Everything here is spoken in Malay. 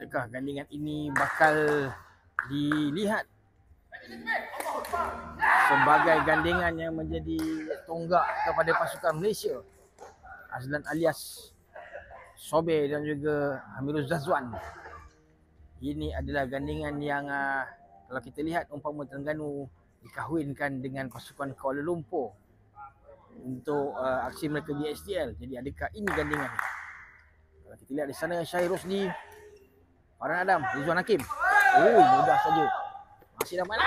adakah gandingan ini bakal dilihat sebagai gandingan yang menjadi tonggak kepada pasukan Malaysia? Azlan alias Sobir dan juga Amirul Zazwan. Ini adalah gandingan yang kalau kita lihat umpama Terengganu dikahwinkan dengan pasukan Kuala Lumpur untuk aksi mereka di STL. Jadi adakah ini gandingan? Kalau kita lihat di sana Syahir Rosdi, Farhan Adam, Rizwan Hakim. Oh, mudah saja. Masih dah main.